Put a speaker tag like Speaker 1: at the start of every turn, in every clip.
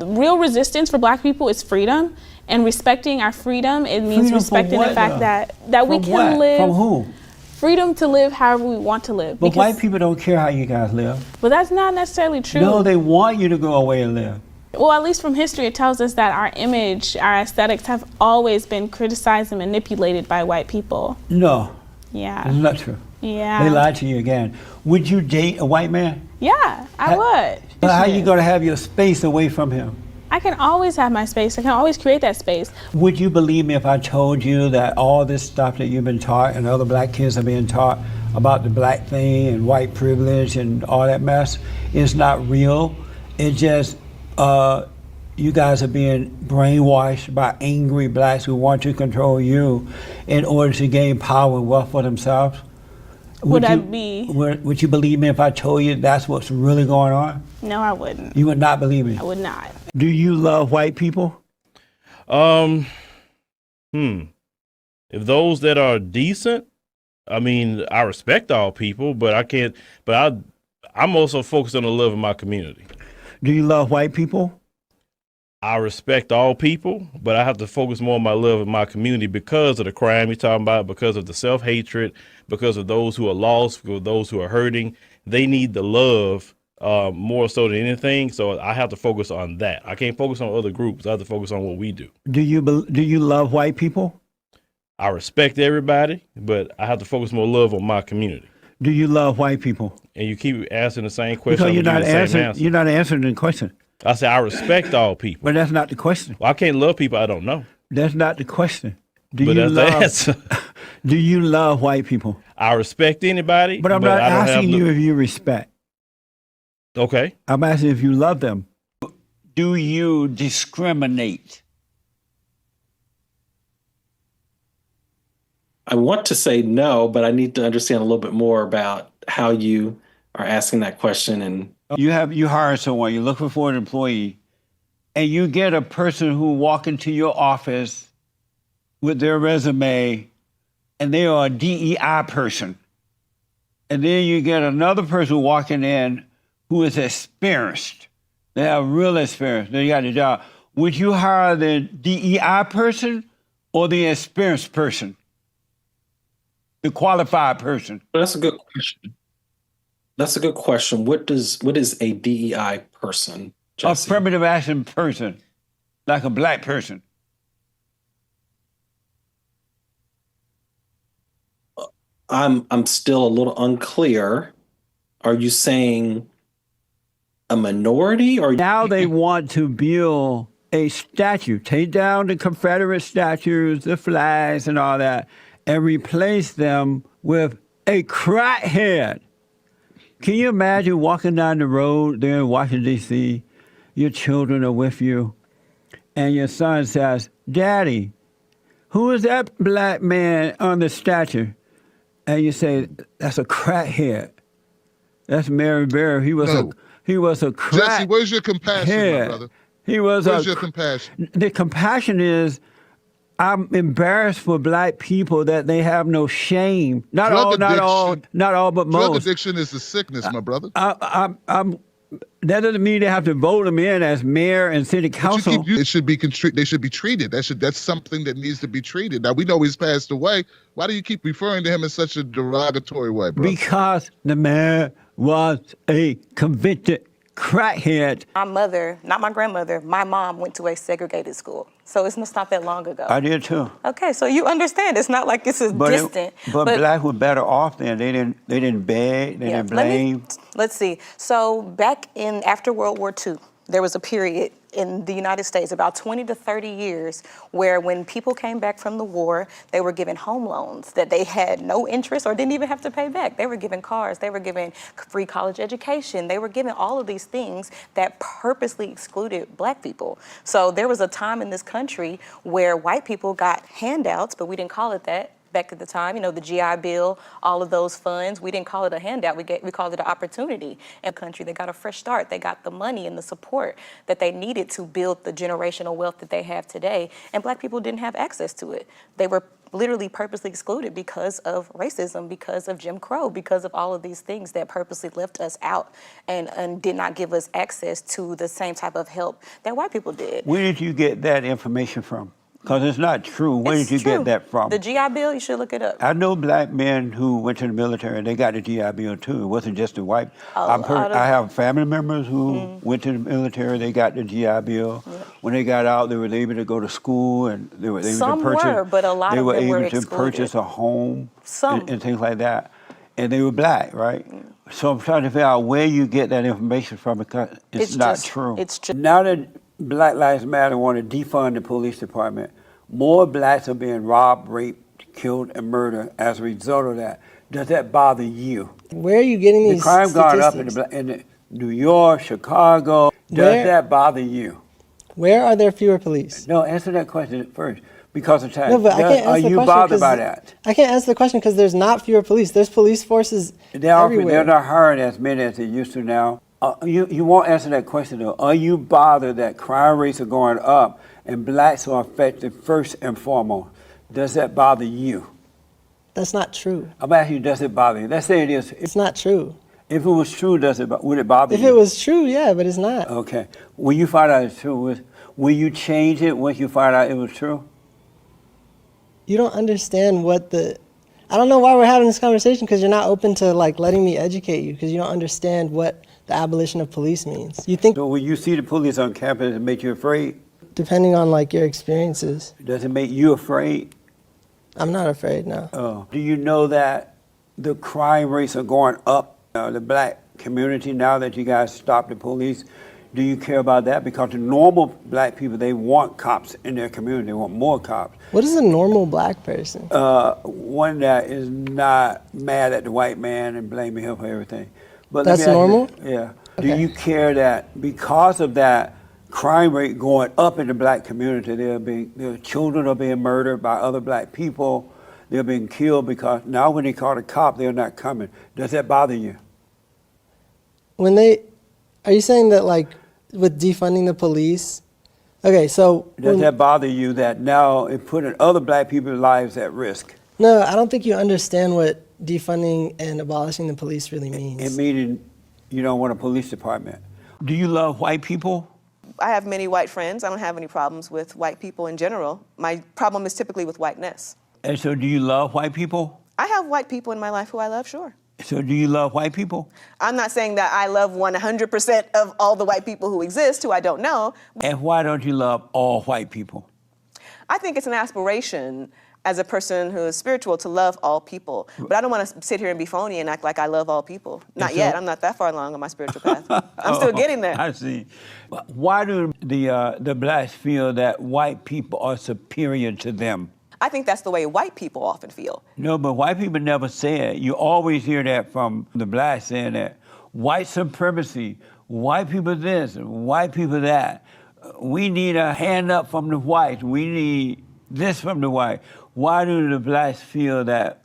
Speaker 1: Real resistance for Black people is freedom, and respecting our freedom. It means
Speaker 2: Freedom
Speaker 1: respecting
Speaker 2: from
Speaker 1: the fact
Speaker 2: what,
Speaker 1: that we
Speaker 2: From
Speaker 1: can
Speaker 2: what?
Speaker 1: live.
Speaker 2: From who?
Speaker 1: Freedom to live however we want to live.
Speaker 2: But white people don't care how you guys live.
Speaker 1: But that's not necessarily true.
Speaker 2: No, they want you to go away and live.
Speaker 1: Well, at least from history, it tells us that our image, our aesthetics have always been criticized and manipulated by white people.
Speaker 2: No.
Speaker 1: Yeah.
Speaker 2: It's not true.
Speaker 1: Yeah.
Speaker 2: They lied to you again. Would you date a white man?
Speaker 1: Yeah, I would.
Speaker 2: But how are you going to have your space away from him?
Speaker 1: I can always have my space. I can always create that space.
Speaker 2: Would you believe me if I told you that all this stuff that you've been taught and other Black kids are being taught about the Black thing and white privilege and all that mess is not real? It's just you guys are being brainwashed by angry Blacks who want to control you in order to gain power and wealth for themselves. Would you believe me if I told you that's what's really going on?
Speaker 1: No, I wouldn't.
Speaker 2: You would not believe me?
Speaker 1: I would not.
Speaker 2: Do you love white people?
Speaker 3: If those that are decent, I mean, I respect all people, but I can't, I'm also focused on the love of my community.
Speaker 2: Do you love white people?
Speaker 3: I respect all people, but I have to focus more on my love of my community because of the crime you're talking about, because of the self-hatred, because of those who are lost, for those who are hurting. They need the love more so than anything. So I have to focus on that. I can't focus on other groups. I have to focus on what we do.
Speaker 2: Do you love white people?
Speaker 3: I respect everybody, but I have to focus more love on my community.
Speaker 2: Do you love white people?
Speaker 3: And you keep asking the same question.
Speaker 2: Because you're not answering the question.
Speaker 3: I say I respect all people.
Speaker 2: But that's not the question.
Speaker 3: Well, I can't love people I don't know.
Speaker 2: That's not the question.
Speaker 3: That's the answer.
Speaker 2: Do you love white people?
Speaker 3: I respect anybody.
Speaker 2: But I'm not asking you if you respect.
Speaker 3: Okay.
Speaker 2: I'm asking if you love them. Do you discriminate?
Speaker 4: I want to say no, but I need to understand a little bit more about how you are asking that question. And
Speaker 2: you hire someone, you're looking for an employee, and you get a person who walk into your office with their resume, and they are a DEI person. And then you get another person walking in who is experienced. They have real experience. They got a job. Would you hire the DEI person or the experienced person? The qualified person?
Speaker 4: That's a good question. That's a good question. What is a DEI person, Jesse?
Speaker 2: Affirmative action person, like a Black person.
Speaker 4: I'm still a little unclear. Are you saying a minority, or
Speaker 2: now they want to build a statue, take down the Confederate statues, the flags, and all that, and replace them with a crackhead? Can you imagine walking down the road there in Washington, D.C., your children are with you, and your son says, "Daddy, who is that Black man on the statue?" And you say, "That's a crackhead. That's Mary Bear. He was a crack."
Speaker 5: Jesse, where's your compassion, my brother? Where's your compassion?
Speaker 2: The compassion is, I'm embarrassed for Black people that they have no shame. Not all, but most.
Speaker 5: Drug addiction is a sickness, my brother.
Speaker 2: That doesn't mean they have to vote them in as mayor and city council.
Speaker 5: It should be they should be treated. That's something that needs to be treated. Now we know he's passed away. Why do you keep referring to him in such a derogatory way, bro?
Speaker 2: Because the mayor was a convicted crackhead.
Speaker 6: My mother, not my grandmother, my mom went to a segregated school. So it's not that long ago.
Speaker 2: I did too.
Speaker 6: Okay, so you understand. It's not like it's distant.
Speaker 2: But Black were better off then. They didn't beg, they didn't blame.
Speaker 6: Let's see. So back after World War II, there was a period in the United States, about 20 to 30 years, where when people came back from the war, they were given home loans that they had no interest or didn't even have to pay back. They were given cars, they were given free college education, they were given all of these things that purposely excluded Black people. So there was a time in this country where white people got handouts, but we didn't call it that. Back at the time, the GI Bill, all of those funds, we didn't call it a handout, we called it an opportunity. In the country, they got a fresh start. They got the money and the support that they needed to build the generational wealth that they have today. And Black people didn't have access to it. They were literally purposely excluded because of racism, because of Jim Crow, because of all of these things that purposely left us out and did not give us access to the same type of help that white people did.
Speaker 2: Where did you get that information from? Because it's not true. Where
Speaker 6: It's
Speaker 2: did you
Speaker 6: true.
Speaker 2: get that from?
Speaker 6: The GI Bill, you should look it up.
Speaker 2: I know black men who went to the military and they got the GI Bill too. It wasn't just the white. I have family members who went to the military. They got the GI Bill.
Speaker 6: Yeah.
Speaker 2: When they got out, they were able to go to school and they were able
Speaker 6: Some
Speaker 2: to purchase.
Speaker 6: were, but a lot
Speaker 2: they
Speaker 6: of
Speaker 2: were
Speaker 6: them were
Speaker 2: able to
Speaker 6: excluded.
Speaker 2: purchase a home
Speaker 6: Some.
Speaker 2: and things like that. And they were black, right? So I'm trying to figure out where you get that information from because it's not true.
Speaker 6: It's just
Speaker 2: Now that Black Lives Matter want to defund the police department, more blacks are being robbed, raped, killed, and murdered as a result of that. Does that bother you?
Speaker 7: Where are you getting
Speaker 2: The
Speaker 7: these
Speaker 2: crime gone up
Speaker 7: statistics?
Speaker 2: in New York, Chicago. Does that bother you?
Speaker 7: Where are there fewer police?
Speaker 2: No, answer that question first because of time.
Speaker 7: No, but I can't
Speaker 2: Are
Speaker 7: answer the
Speaker 2: you
Speaker 7: question
Speaker 2: bothered by
Speaker 7: 'cause
Speaker 2: that?
Speaker 7: I can't answer the question because there's not fewer police. There's police forces
Speaker 2: They're
Speaker 7: everywhere.
Speaker 2: not hiring as many as they used to now. You won't answer that question though. Are you bothered that crime rates are going up and blacks are affected first and foremost? Does that bother you?
Speaker 7: That's not true.
Speaker 2: I'm asking you, does it bother you? Let's say it is.
Speaker 7: It's not true.
Speaker 2: If it was true, would it bother
Speaker 7: If
Speaker 2: you?
Speaker 7: it was true, yeah, but it's not.
Speaker 2: Okay. When you find out it's true, will you change it once you find out it was true?
Speaker 7: You don't understand what the. I don't know why we're having this conversation because you're not open to like letting me educate you because you don't understand what the abolition of police means. You think
Speaker 2: So when you see the police on campus, it make you afraid?
Speaker 7: depending on like your experiences,
Speaker 2: Does it make you afraid?
Speaker 7: I'm not afraid now.
Speaker 2: Do you know that the crime rates are going up? The black community, now that you guys stopped the police, do you care about that? Because the normal black people, they want cops in their community. They want more cops.
Speaker 7: What is a normal black person?
Speaker 2: One that is not mad at the white man and blaming him for everything. But let
Speaker 7: That's
Speaker 2: me ask you-
Speaker 7: normal?
Speaker 2: Yeah.
Speaker 7: Okay.
Speaker 2: Do you care that because of that crime rate going up in the black community, their children are being murdered by other black people, they're being killed because now when they call a cop, they're not coming. Does that bother you?
Speaker 7: Are you saying that like with defunding the police? Okay, so
Speaker 2: Does that bother you that now it's putting other black people's lives at risk?
Speaker 7: no, I don't think you understand what defunding and abolishing the police really means.
Speaker 2: It meaning you don't want a police department. Do you love white people?
Speaker 8: I have many white friends. I don't have any problems with white people in general. My problem is typically with whiteness.
Speaker 2: And so do you love white people?
Speaker 8: I have white people in my life who I love, sure.
Speaker 2: So do you love white people?
Speaker 8: I'm not saying that I love 100% of all the white people who exist, who I don't know.
Speaker 2: And why don't you love all white people?
Speaker 8: I think it's an aspiration as a person who is spiritual to love all people. But I don't want to sit here and be phony and act like I love all people. Not yet. I'm not that far along on my spiritual path. I'm still getting there.
Speaker 2: I see. Why do the blacks feel that white people are superior to them?
Speaker 8: I think that's the way white people often feel.
Speaker 2: No, but white people never say it. You always hear that from the blacks saying that. White supremacy, white people this, white people that. We need a hand up from the whites. We need this from the white. Why do the blacks feel that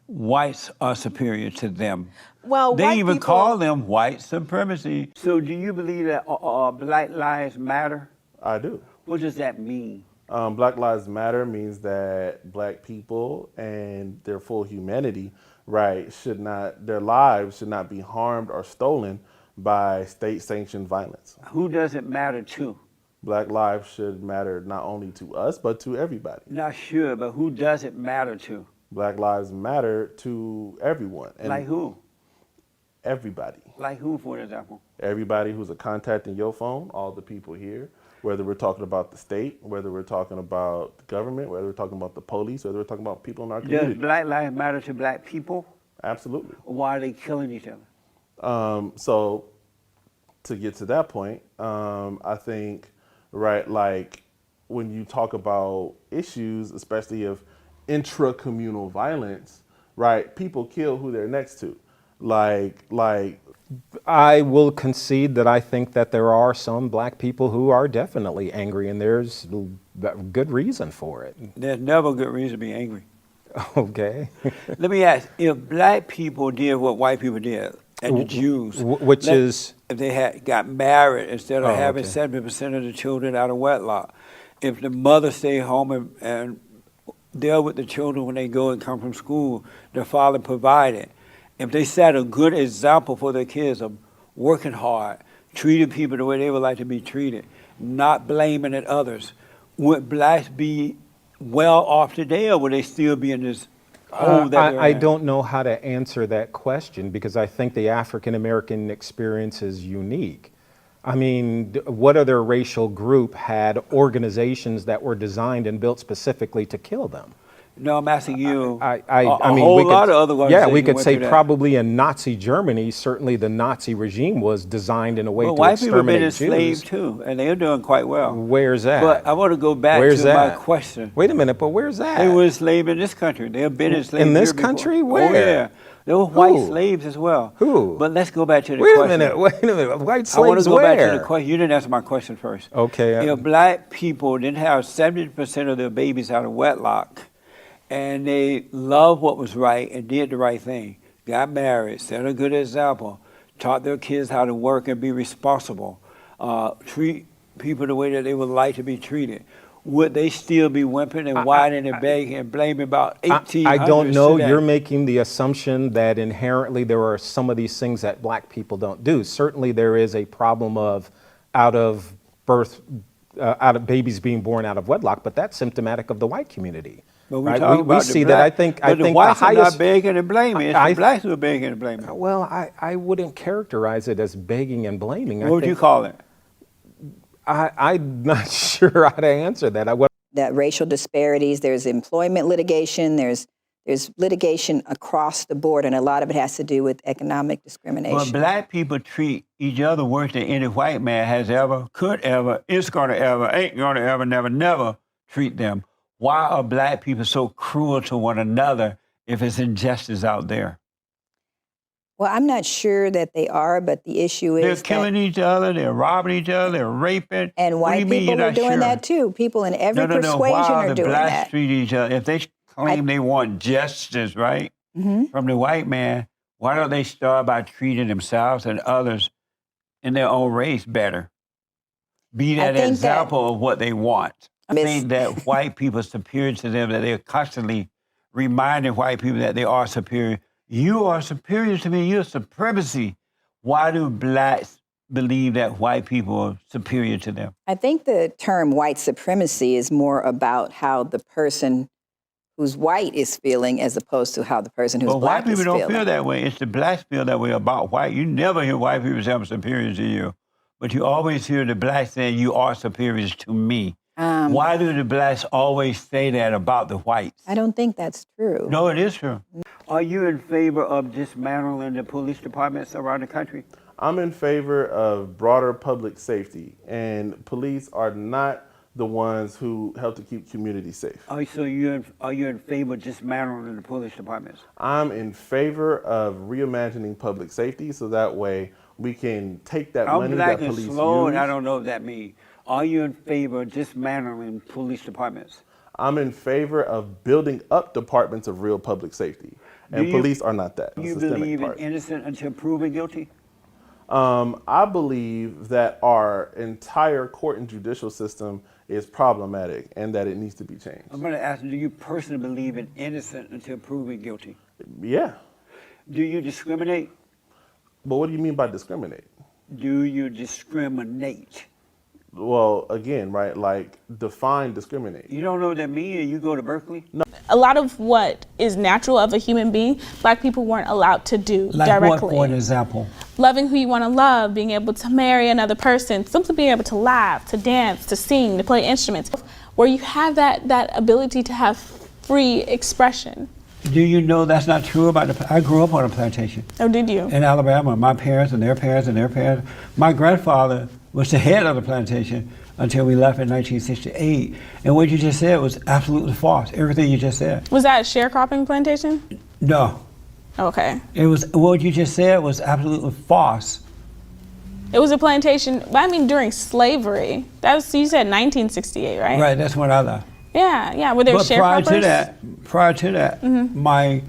Speaker 2: whites are superior to them?
Speaker 8: Well,
Speaker 2: they
Speaker 8: white
Speaker 2: even
Speaker 8: people,
Speaker 2: call them white supremacy. So do you believe that Black Lives Matter?
Speaker 9: I do.
Speaker 2: What does that mean?
Speaker 9: Black Lives Matter means that black people and their full humanity, right, their lives should not be harmed or stolen by state-sanctioned violence.
Speaker 2: Who does it matter to?
Speaker 9: Black lives should matter not only to us, but to everybody.
Speaker 2: Not sure, but who does it matter to?
Speaker 9: Black lives matter to everyone. And
Speaker 2: like who?
Speaker 9: Everybody.
Speaker 2: Like who, for example?
Speaker 9: Everybody who's a contact in your phone, all the people here, whether we're talking about the state, whether we're talking about the government, whether we're talking about the police, whether we're talking about people in our community.
Speaker 2: Does Black Lives matter to black people?
Speaker 9: Absolutely.
Speaker 2: Why are they killing each other?
Speaker 9: So to get to that point, I think, right, like when you talk about issues, especially of intra-communal violence, right, people kill who they're next to. Like
Speaker 10: I will concede that I think that there are some black people who are definitely angry, and there's good reason for it.
Speaker 2: There's never good reason to be angry.
Speaker 10: Okay.
Speaker 2: Let me ask, if black people did what white people did, and the Jews,
Speaker 10: which is?
Speaker 2: If they got married instead of having
Speaker 10: okay.
Speaker 2: 70% of the children out of wedlock, if the mother stayed home and there with the children when they go and come from school. Their father provided. If they set a good example for their kids of working hard, treating people the way they would like to be treated, not blaming at others, would blacks be well off today, or would they still be in this hole that they're
Speaker 10: I
Speaker 2: in?
Speaker 10: don't know how to answer that question because I think the African American experience is unique. I mean, what other racial group had organizations that were designed and built specifically to kill them?
Speaker 2: No, I'm asking you.
Speaker 10: I
Speaker 2: a
Speaker 10: mean,
Speaker 2: whole
Speaker 10: we could,
Speaker 2: lot of other
Speaker 10: yeah,
Speaker 2: organizations
Speaker 10: we could
Speaker 2: went
Speaker 10: say
Speaker 2: through that.
Speaker 10: probably in Nazi Germany, certainly the Nazi regime was designed in a way
Speaker 2: Well,
Speaker 10: to
Speaker 2: white people have been
Speaker 10: exterminate
Speaker 2: enslaved
Speaker 10: Jews.
Speaker 2: too, and they're doing quite well.
Speaker 10: Where's that?
Speaker 2: But I want to go back
Speaker 10: Where's
Speaker 2: to
Speaker 10: that?
Speaker 2: my question.
Speaker 10: Wait a minute, but where's that?
Speaker 2: They were enslaved in this country. They have been enslaved
Speaker 10: In this
Speaker 2: here before.
Speaker 10: country?
Speaker 2: Oh,
Speaker 10: Where?
Speaker 2: yeah. There were white
Speaker 10: Who?
Speaker 2: slaves as well.
Speaker 10: Who?
Speaker 2: But let's go back to the
Speaker 10: Wait a
Speaker 2: question.
Speaker 10: minute, wait a minute. White
Speaker 2: I want to
Speaker 10: slaves
Speaker 2: go
Speaker 10: where?
Speaker 2: back to the question. You didn't answer my question first.
Speaker 10: Okay.
Speaker 2: If black people didn't have 70% of their babies out of wedlock, and they loved what was right and did the right thing, got married, set a good example, taught their kids how to work and be responsible, treat people the way that they would like to be treated, would they still be whimpering and whining and begging and blaming about 1800s?
Speaker 10: I don't know.
Speaker 2: today?
Speaker 10: You're making the assumption that inherently there are some of these things that black people don't do. Certainly there is a problem of out of babies being born out of wedlock, but that's symptomatic of the white community.
Speaker 2: But
Speaker 10: right?
Speaker 2: talk
Speaker 10: we
Speaker 2: about
Speaker 10: see
Speaker 2: the
Speaker 10: that. I
Speaker 2: black-
Speaker 10: think
Speaker 2: but the
Speaker 10: the
Speaker 2: whites are
Speaker 10: highest.
Speaker 2: not begging and blaming. It's the blacks who are begging and blaming.
Speaker 10: Well, I wouldn't characterize it as begging and blaming.
Speaker 2: What would you call it?
Speaker 10: I'm not sure how to answer that.
Speaker 11: That racial disparities, there's employment litigation, there's litigation across the board, and a lot of it has to do with economic discrimination.
Speaker 2: Well, black people treat each other worse than any white man has ever, could ever, is going to ever, ain't going to ever, never treat them. Why are black people so cruel to one another if it's injustice out there?
Speaker 11: Well, I'm not sure that they are, but the issue is
Speaker 2: They're killing each other, they're robbing each other, they're raping.
Speaker 11: and
Speaker 2: What do you
Speaker 11: white
Speaker 2: mean
Speaker 11: people
Speaker 2: you're
Speaker 11: are
Speaker 2: not
Speaker 11: doing
Speaker 2: sure?
Speaker 11: that too. People in every
Speaker 2: No. Why
Speaker 11: persuasion
Speaker 2: are
Speaker 11: are
Speaker 2: the
Speaker 11: doing
Speaker 2: blacks
Speaker 11: that.
Speaker 2: treat each other? If they claim they want justice, right, from the white man, why don't they start by treating themselves and others in their own race better? Be that
Speaker 11: think
Speaker 2: example of what they want. I
Speaker 11: Miss-
Speaker 2: think that white people are superior to them, that they're constantly reminding white people that they are superior. You are superior to me. You're supremacy. Why do blacks believe that white people are superior to them?
Speaker 11: I think the term white supremacy is more about how the person who's white is feeling as opposed to how the person who's
Speaker 2: But
Speaker 11: black
Speaker 2: white
Speaker 11: is
Speaker 2: people
Speaker 11: feeling.
Speaker 2: don't feel that way. It's the blacks feel that way about white. You never hear white people say I'm superior to you, but you always hear the blacks saying you are superior to me. Why do the blacks always say that about the whites?
Speaker 11: I don't think that's true.
Speaker 2: No, it is true. Are you in favor of dismantling the police departments around the country?
Speaker 9: I'm in favor of broader public safety, and police are not the ones who help to keep communities safe.
Speaker 2: Are you in favor of dismantling the police departments?
Speaker 9: I'm in favor of reimagining public safety so that way we can take that money
Speaker 2: black
Speaker 9: that
Speaker 2: and
Speaker 9: police
Speaker 2: slow,
Speaker 9: use.
Speaker 2: and I don't know what that means. Are you in favor of dismantling police departments?
Speaker 9: I'm in favor of building up departments of real public safety, and police are not that.
Speaker 2: Do you
Speaker 9: The systemic
Speaker 2: believe in
Speaker 9: part.
Speaker 2: innocent until proven guilty?
Speaker 9: I believe that our entire court and judicial system is problematic and that it needs to be changed.
Speaker 2: I'm going to ask, do you personally believe in innocent until proven guilty?
Speaker 9: Yeah.
Speaker 2: Do you discriminate?
Speaker 9: But what do you mean by discriminate?
Speaker 2: Do you discriminate?
Speaker 9: Well, again, right, like define discriminate.
Speaker 2: You don't know what that means? You go to Berkeley? No.
Speaker 1: A lot of what is natural of a human being, black people weren't allowed to do directly.
Speaker 2: What, for an example?
Speaker 1: Loving who you want to love, being able to marry another person, simply being able to laugh, to dance, to sing, to play instruments, where you have that ability to have free expression.
Speaker 2: Do you know that's not true about I grew up on a plantation.
Speaker 1: Oh, did you?
Speaker 2: In Alabama. My parents and their parents and their parents. My grandfather was the head of the plantation until we left in 1968. And what you just said was absolutely false. Everything you just said.
Speaker 1: Was that a sharecropping plantation?
Speaker 2: No.
Speaker 1: Okay.
Speaker 2: It was what you just said was absolutely false.
Speaker 1: It was a plantation, but I mean during slavery. That was, you said 1968, right?
Speaker 2: Right, that's when I left.
Speaker 1: Yeah. Were there
Speaker 2: But
Speaker 1: sharecroppers?
Speaker 2: prior to that, my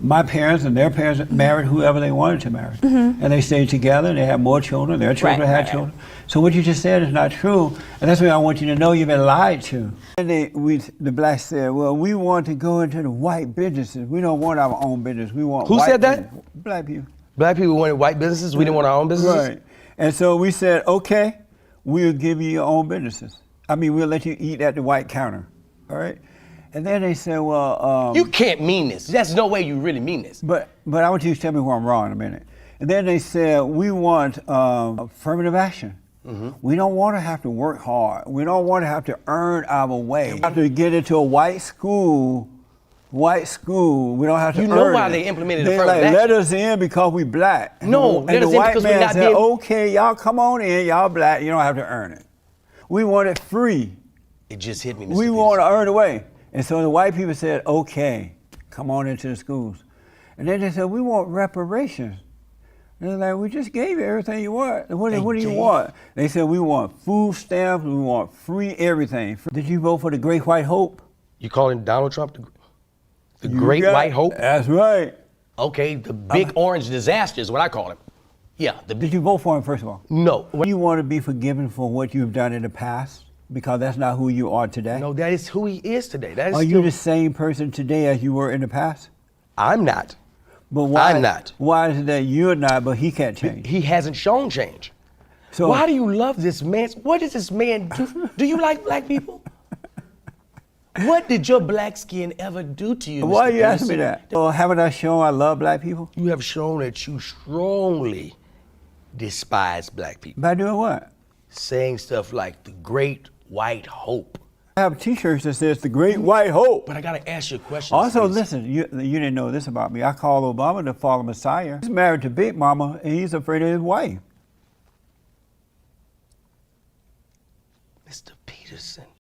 Speaker 2: My parents and their parents married whoever they wanted to marry. And they stayed together, they had more children, their children had children. So what you just said is not true, and that's why I want you to know you've been lied to. And the blacks said, well, we want to go into the white businesses. We don't want our own business. We want
Speaker 12: Who
Speaker 2: white
Speaker 12: said that?
Speaker 2: business. Black people.
Speaker 12: Black people wanted white businesses. We didn't want our own businesses.
Speaker 2: Right. And so we said, okay, we'll give you your own businesses. I mean, we'll let you eat at the white counter, all right? And then they said, well,
Speaker 12: you can't mean this. There's no way you really mean this.
Speaker 2: But I want you to tell me where I'm wrong in a minute. And then they said, we want affirmative action. We don't want to have to work hard. We don't want to have to earn our way. We have to get into a white school. We don't have to earn
Speaker 12: You know why
Speaker 2: it.
Speaker 12: they implemented
Speaker 2: They
Speaker 12: affirmative
Speaker 2: like,
Speaker 12: action?
Speaker 2: let us in because we black.
Speaker 12: No,
Speaker 2: and
Speaker 12: let
Speaker 2: the
Speaker 12: us in
Speaker 2: white
Speaker 12: because we're
Speaker 2: man
Speaker 12: not
Speaker 2: said,
Speaker 12: being-
Speaker 2: okay, y'all come on in, y'all black, you don't have to earn it. We want it free.
Speaker 12: It just hit me, Mr.
Speaker 2: We want to earn the way. And so the white people said, okay, come on into the schools. And then they said, we want reparations. And they're like, we just gave you everything you want. What do you want? They said, we want food stamps, we want free everything. Did you vote for the Great White Hope?
Speaker 12: You calling Donald Trump the Great White Hope?
Speaker 2: That's right.
Speaker 12: Okay, the big orange disaster is what I call him. Yeah.
Speaker 2: Did you vote for him, first of all?
Speaker 12: No.
Speaker 2: Do you want to be forgiven for what you've done in the past? Because that's not who you are today?
Speaker 12: No, that is who he is today. That is
Speaker 2: Are you the same person today as you were in the past?
Speaker 12: I'm not.
Speaker 2: But why?
Speaker 12: I'm not.
Speaker 2: Why is it that you're not, but he can't change?
Speaker 12: He hasn't shown change.
Speaker 2: So
Speaker 12: why do you love this man? What does this man do? Do you like black people? What did your black skin ever do to you, Mr.
Speaker 2: Why are you asking me
Speaker 12: Peterson?
Speaker 2: that? Well, haven't I shown I love black people?
Speaker 12: You have shown that you strongly despise black people.
Speaker 2: By doing what?
Speaker 12: Saying stuff like the Great White Hope.
Speaker 2: I have T-shirts that says the Great White Hope.
Speaker 12: But I gotta ask you a question.
Speaker 2: Also,
Speaker 12: please.
Speaker 2: listen, you didn't know this about me. I call Obama the fallen messiah. He's married to Big Mama, and he's afraid of his wife.
Speaker 12: Mr. Peterson.